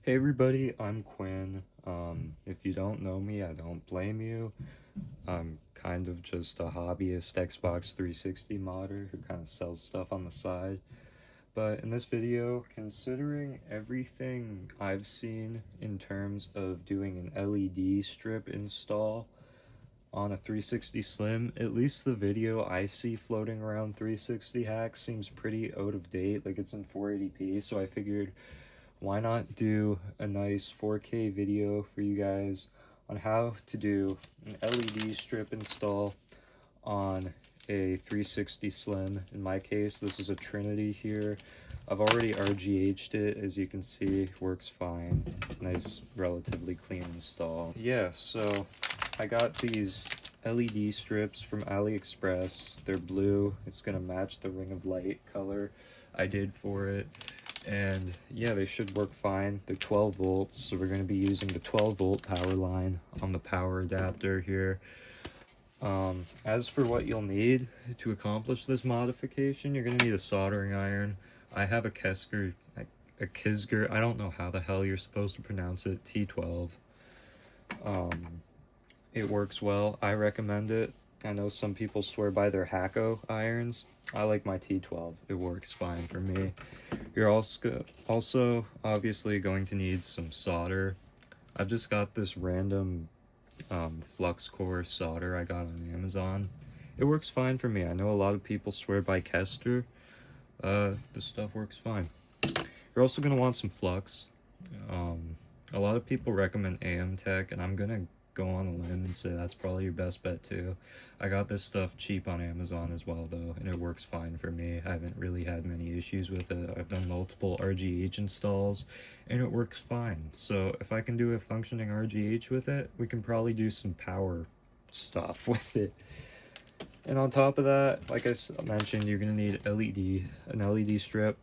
Hey everybody, I'm Quinn. If you don't know me, I don't blame you. I'm kind of just a hobbyist Xbox 360 modder who kind of sells stuff on the side. But in this video, considering everything I've seen in terms of doing an LED strip install on a 360 Slim, at least the video I see floating around 360 hacks seems pretty out of date, like it's in 480p, so I figured why not do a nice 4K video for you guys on how to do an LED strip install on a 360 Slim. In my case, this is a Trinity here. I've already RGH'd it, as you can see, works fine. Nice, relatively clean install. Yeah, so I got these LED strips from AliExpress. They're blue. It's gonna match the Ring of Light color I did for it. And yeah, they should work fine. They're 12 volts, so we're going to be using the 12 volt power line on the power adapter here. As for what you'll need to accomplish this modification, you're going to need a soldering iron. I have a Kesker, a Kisger, I don't know how the hell you're supposed to pronounce it, T12. It works well. I recommend it. I know some people swear by their Hakko irons. I like my T12. It works fine for me. You're also obviously going to need some solder. I've just got this random flux core solder I got on Amazon. It works fine for me. I know a lot of people swear by Kester. This stuff works fine. You're also going to want some flux. A lot of people recommend AM Tech, and I'm going to go on a limb and say that's probably your best bet too. I got this stuff cheap on Amazon as well though, and it works fine for me. I haven't really had many issues with it. I've done multiple RGH installs and it works fine. So if I can do a functioning RGH with it, we can probably do some power stuff with it. And on top of that, like I mentioned, you're gonna need an LED strip,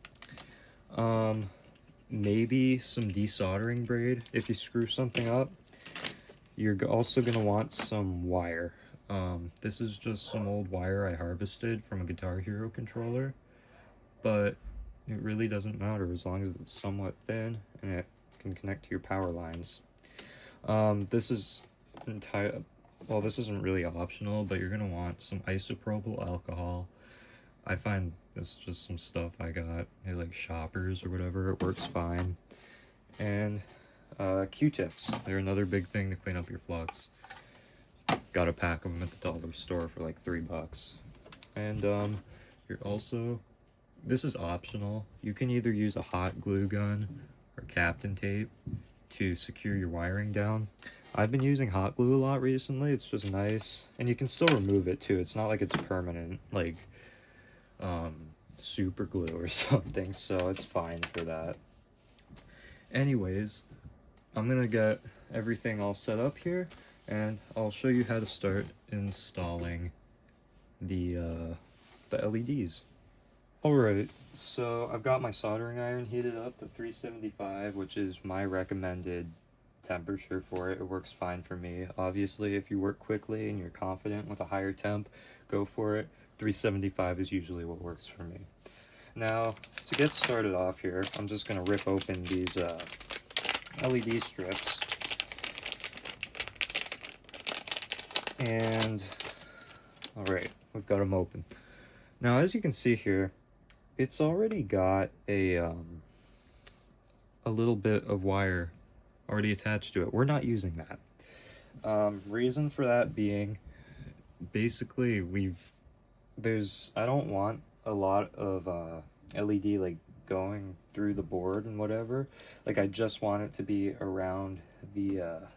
maybe some desoldering braid if you screw something up. You're also going to want some wire. This is just some old wire I harvested from a Guitar Hero controller, but it really doesn't matter as long as it's somewhat thin and it can connect to your power lines. This is well, this isn't really optional, but you're going to want some isopropyl alcohol. I find this is just some stuff I got at like Shoppers or whatever. It works fine. And Q-tips. They're another big thing to clean up your flux. Got a pack of them at the dollar store for like $3. And you're also, this is optional. You can either use a hot glue gun or Captain tape to secure your wiring down. I've been using hot glue a lot recently. It's just nice, and you can still remove it too. It's not like it's permanent, like super glue or something, so it's fine for that. Anyways, I'm gonna get everything all set up here, and I'll show you how to start installing the LEDs. Alright, so I've got my soldering iron heated up to 375, which is my recommended temperature for it. It works fine for me. Obviously, if you work quickly and you're confident with a higher temp, go for it. 375 is usually what works for me. Now, to get started off here, I'm just gonna rip open these LED strips, and all right, we've got them open. Now, as you can see here, it's already got a little bit of wire already attached to it. We're not using that. Reason for that being, basically, I don't want a lot of LED like going through the board and whatever. Like, I just want it to be around the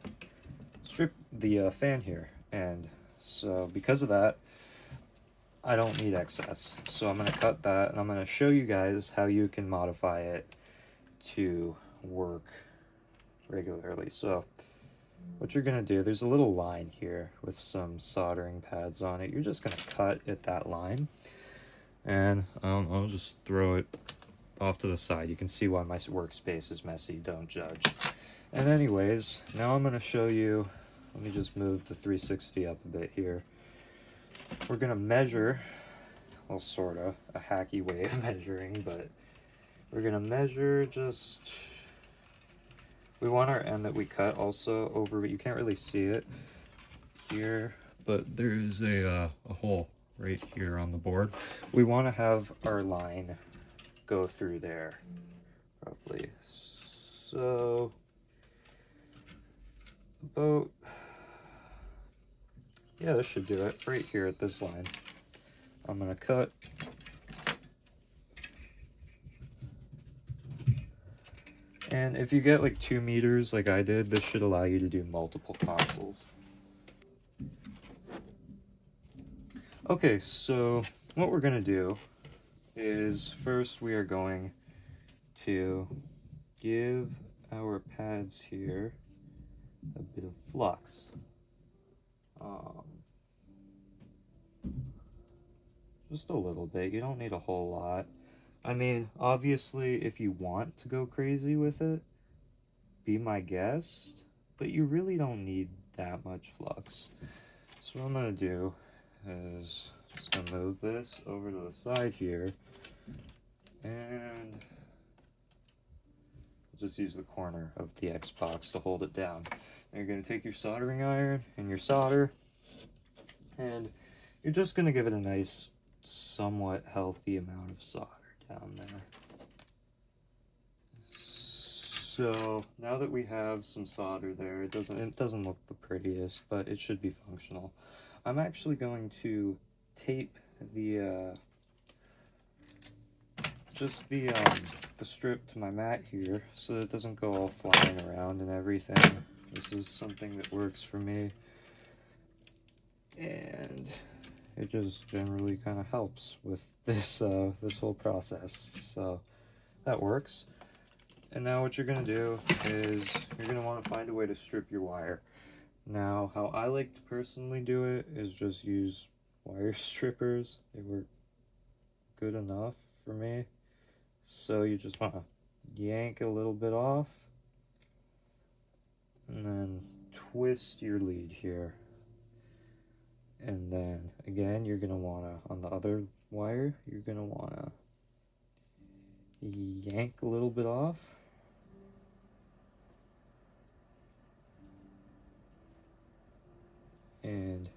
fan here, and so because of that, I don't need excess. So I'm going to cut that, and I'm going to show you guys how you can modify it to work regularly. So what you're going to do, there's a little line here with some soldering pads on it. You're just going to cut at that line, and I'll just throw it off to the side. You can see why my workspace is messy, don't judge. And anyways, now I'm going to show you, let me just move the 360 up a bit here. We're going to measure, well, sort of a hacky way of measuring, but we're going to measure just We want our end that we cut also over, but you can't really see it here, but there's a hole right here on the board. We want to have our line go through there, roughly. So, about, yeah, this should do it, right here at this line. I'm gonna cut. And if you get like 2 meters like I did, this should allow you to do multiple consoles. Okay, so what we're gonna do is first we are going to give our pads here a bit of flux. Just a little bit, you don't need a whole lot. I mean, obviously, if you want to go crazy with it, be my guest, but you really don't need that much flux. So what I'm gonna do is just gonna move this over to the side here, and just use the corner of the Xbox to hold it down. Now you're gonna take your soldering iron and your solder, and you're just gonna give it a nice, somewhat healthy amount of solder down there. So now that we have some solder there, it doesn't look the prettiest, but it should be functional. I'm actually going to tape the the strip to my mat here so that it doesn't go all flying around and everything. This is something that works for me, and it just generally kind of helps with this this whole process. So that works. And now what you're gonna do is you're gonna want to find a way to strip your wire. Now, how I like to personally do it is just use wire strippers. They work good enough for me. So you just want to yank a little bit off and then twist your lead here. And then again, you're gonna wanna, on the other wire, you're gonna wanna yank a little bit off. And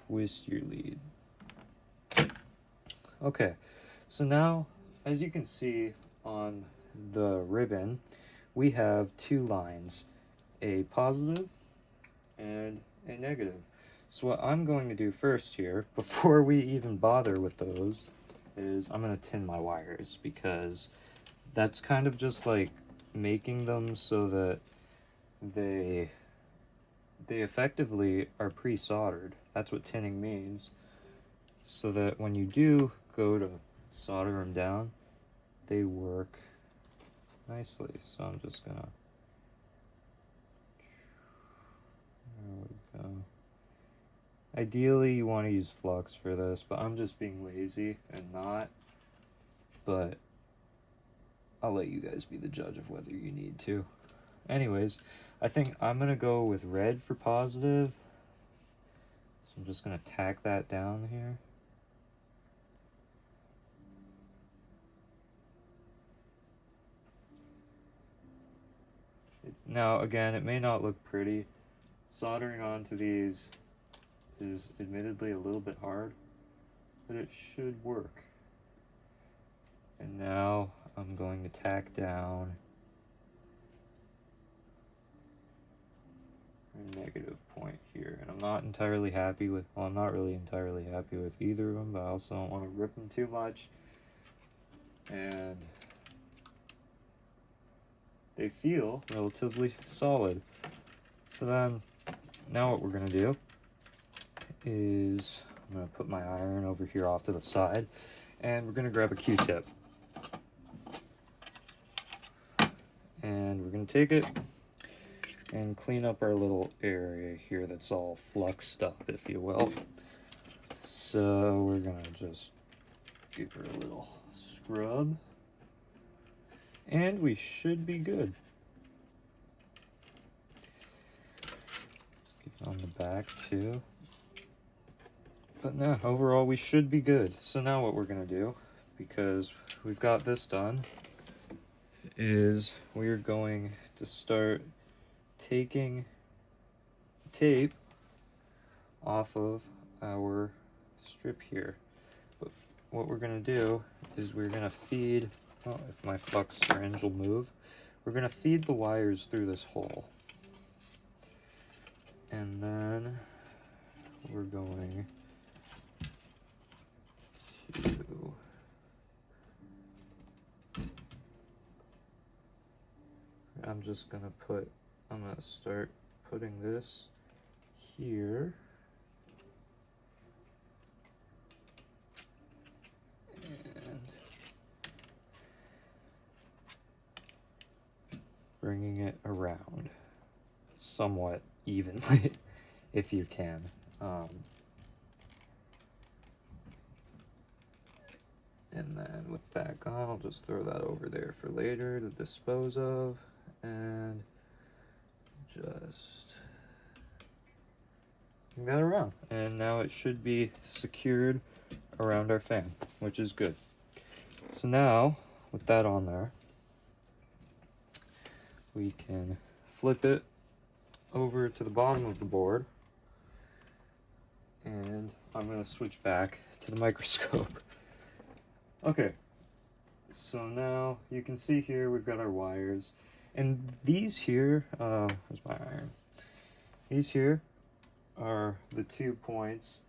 twist your lead. Okay, so now, as you can see on the ribbon, we have 2 lines, a positive and a negative. So what I'm going to do first here, before we even bother with those, is I'm going to tin my wires, because that's kind of just like making them so that they effectively are pre-soldered. That's what tinning means. So that when you do go to solder them down, they work nicely. So I'm just gonna, there we go. Ideally you want to use flux for this, but I'm just being lazy and not. But I'll let you guys be the judge of whether you need to. Anyways, I think I'm gonna go with red for positive. So I'm just gonna tack that down here. Now again, it may not look pretty. Soldering onto these is admittedly a little bit hard, but it should work. And now I'm going to tack down a negative point here. And I'm not entirely happy with, well, I'm not really entirely happy with either of them, but I also don't want to rip them too much. And they feel relatively solid. So then, now what we're going to do is I'm going to put my iron over here off to the side, and we're going to grab a Q-tip. And we're going to take it and clean up our little area here that's all fluxed up, if you will. So we're going to just give her a little scrub, and we should be good. Give it on the back too. But no, overall we should be good. So now what we're going to do, because we've got this done, is we're going to start taking tape off of our strip here. But what we're going to do is we're going to feed, oh, if my flux syringe will move, we're going to feed the wires through this hole. And then we're going to I'm going to start putting this here. And bringing it around somewhat evenly, if you can. And then with that gone, I'll just throw that over there for later to dispose of, and just bring that around. And now it should be secured around our fan, which is good. So now, with that on there, we can flip it over to the bottom of the board, and I'm going to switch back to the microscope. Okay, so now you can see here we've got our wires, and these here, where's my iron? These here are the 2 points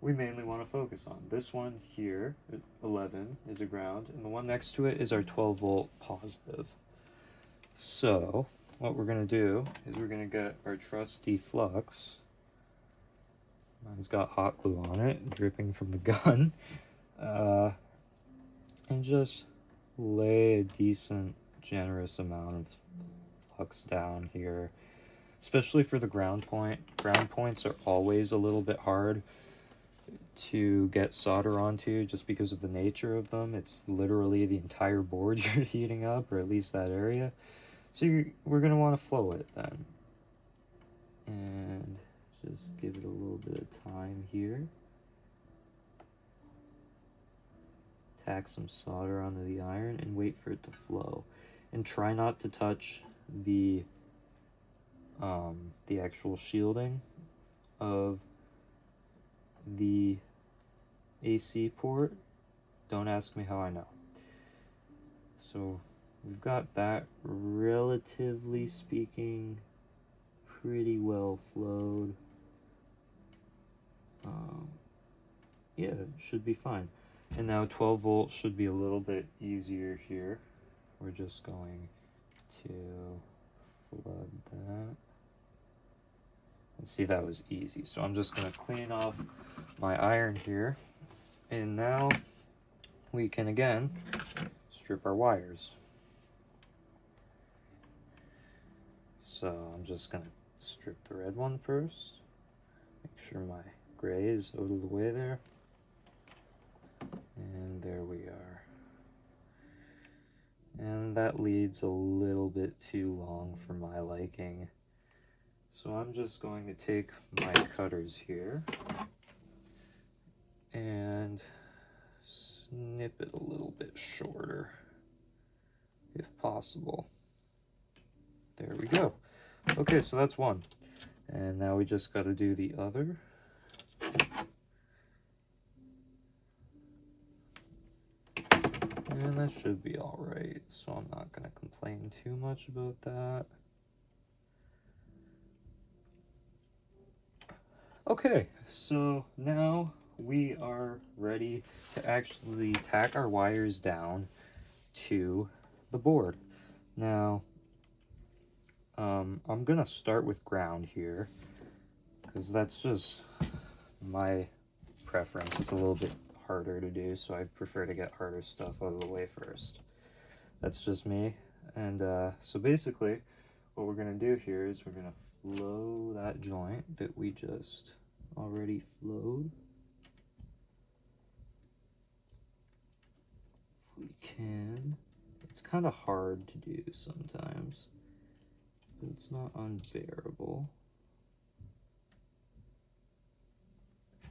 we mainly want to focus on. This one here, 11, is a ground, and the one next to it is our 12 volt positive. So what we're going to do is we're going to get our trusty flux. Mine's got hot glue on it, dripping from the gun. And just lay a decent, generous amount of flux down here, especially for the ground point. Ground points are always a little bit hard to get solder onto just because of the nature of them. It's literally the entire board you're heating up, or at least that area. So we're going to want to flow it then. And just give it a little bit of time here. Tack some solder onto the iron and wait for it to flow. And try not to touch the actual shielding of the AC port. Don't ask me how I know. So we've got that, relatively speaking, pretty well flowed. Yeah, it should be fine. And now 12 volts should be a little bit easier here. We're just going to flood that. And see, that was easy. So I'm just going to clean off my iron here. And now we can again strip our wires. So I'm just going to strip the red one first. Make sure my gray is out of the way there. And there we are. And that leads a little bit too long for my liking. So I'm just going to take my cutters here and snip it a little bit shorter, if possible. There we go. Okay, so that's one. And now we just got to do the other. And that should be all right, so I'm not going to complain too much about that. Okay, so now we are ready to actually tack our wires down to the board. Now, I'm going to start with ground here, because that's just my preference. It's a little bit harder to do, so I prefer to get harder stuff out of the way first. That's just me. And so basically what we're going to do here is we're going to flow that joint that we just already flowed. If we can. It's kind of hard to do sometimes, but it's not unbearable.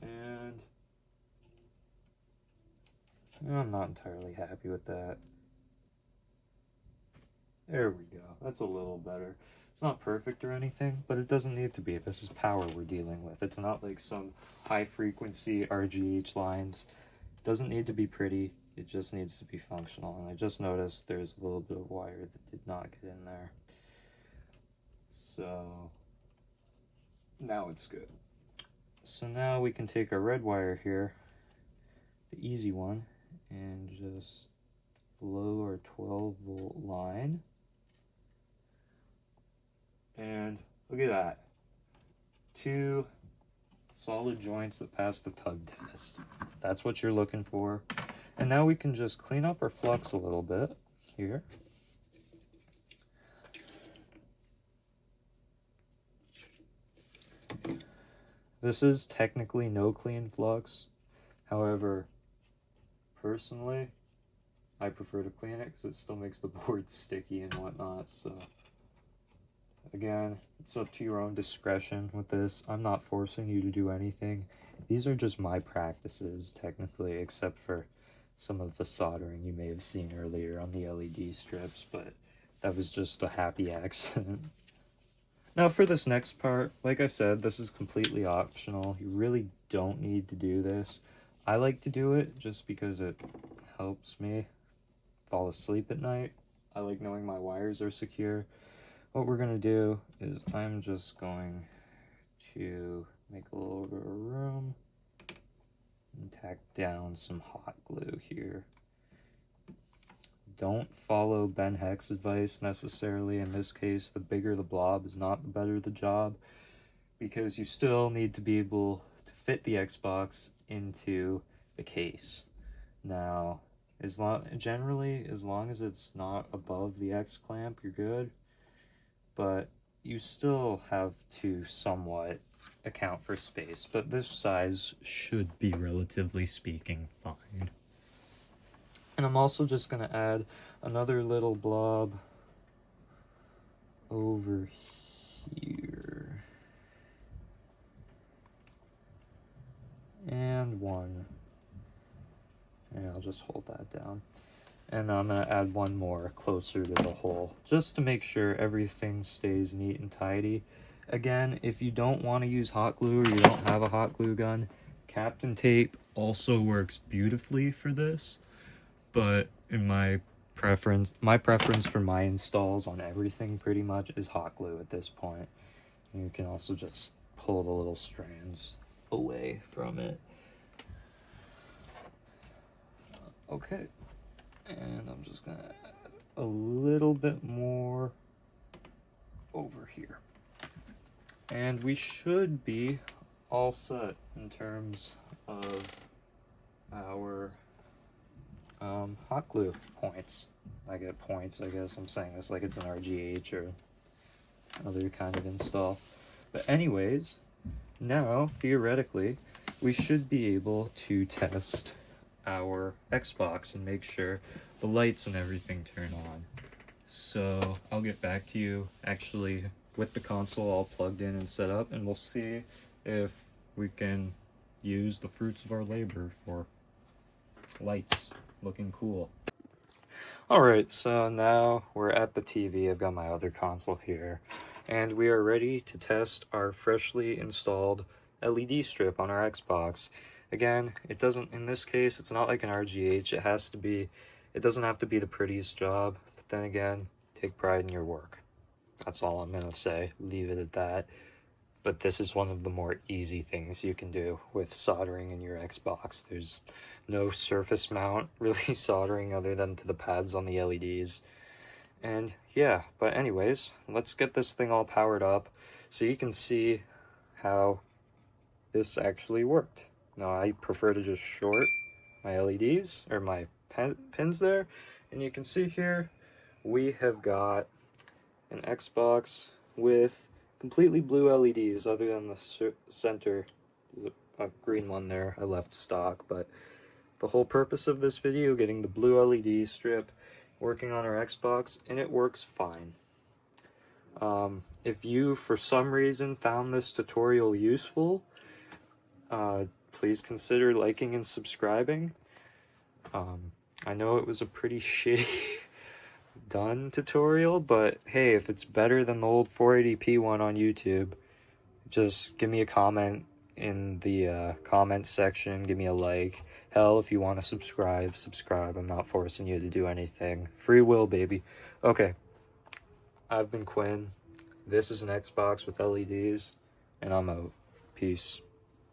And I'm not entirely happy with that. There we go. That's a little better. It's not perfect or anything, but it doesn't need to be. This is power we're dealing with. It's not like some high frequency RGH lines. It doesn't need to be pretty. It just needs to be functional. And I just noticed there's a little bit of wire that did not get in there. So now it's good. So now we can take our red wire here, the easy one, and just flow our 12-volt line. And look at that. 2 solid joints that pass the tug test. That's what you're looking for. And now we can just clean up our flux a little bit here. This is technically no clean flux. However, personally, I prefer to clean it because it still makes the board sticky and whatnot. So again, it's up to your own discretion with this. I'm not forcing you to do anything. These are just my practices, technically, except for some of the soldering you may have seen earlier on the LED strips, but that was just a happy accident. Now for this next part, like I said, this is completely optional. You really don't need to do this. I like to do it just because it helps me fall asleep at night. I like knowing my wires are secure. What we're going to do is I'm just going to make a little bit of room and tack down some hot glue here. Don't follow Ben Heck's advice necessarily. In this case, the bigger the blob is not the better the job, because you still need to be able to fit the Xbox into the case. Now, generally, as long as it's not above the X clamp, you're good, but you still have to somewhat account for space, but this size should be, relatively speaking, fine. And I'm also just going to add another little blob over here. And one. And I'll just hold that down. And I'm going to add one more closer to the hole, just to make sure everything stays neat and tidy. Again, if you don't want to use hot glue or you don't have a hot glue gun, Captain Tape also works beautifully for this. But in my preference for my installs on everything pretty much is hot glue at this point. And you can also just pull the little strands away from it. Okay, and I'm just gonna add a little bit more over here. And we should be all set in terms of our hot glue points. I get points, I guess. I'm saying this like it's an RGH or other kind of install. But anyways, now theoretically we should be able to test our Xbox and make sure the lights and everything turn on. So I'll get back to you actually with the console all plugged in and set up, and we'll see if we can use the fruits of our labor for lights looking cool. Alright, so now we're at the TV. I've got my other console here, and we are ready to test our freshly installed LED strip on our Xbox. Again, it doesn't, in this case, it's not like an RGH. It doesn't have to be the prettiest job, but then again, take pride in your work. That's all I'm gonna say. Leave it at that. But this is one of the more easy things you can do with soldering in your Xbox. There's no surface mount really soldering other than to the pads on the LEDs. And yeah, but anyways, let's get this thing all powered up so you can see how this actually worked. Now I prefer to just short my LEDs, or my pins there, and you can see here we have got an Xbox with completely blue LEDs other than the center green one there. I left stock, but the whole purpose of this video, getting the blue LED strip working on our Xbox, and it works fine. If you for some reason found this tutorial useful, please consider liking and subscribing. I know it was a pretty shitty done tutorial, but hey, if it's better than the old 480p one on YouTube, just give me a comment in the comment section, give me a like. Hell, if you want to subscribe. I'm not forcing you to do anything. Free will, baby. Okay, I've been Quinn. This is an Xbox with LEDs, and I'm out. Peace.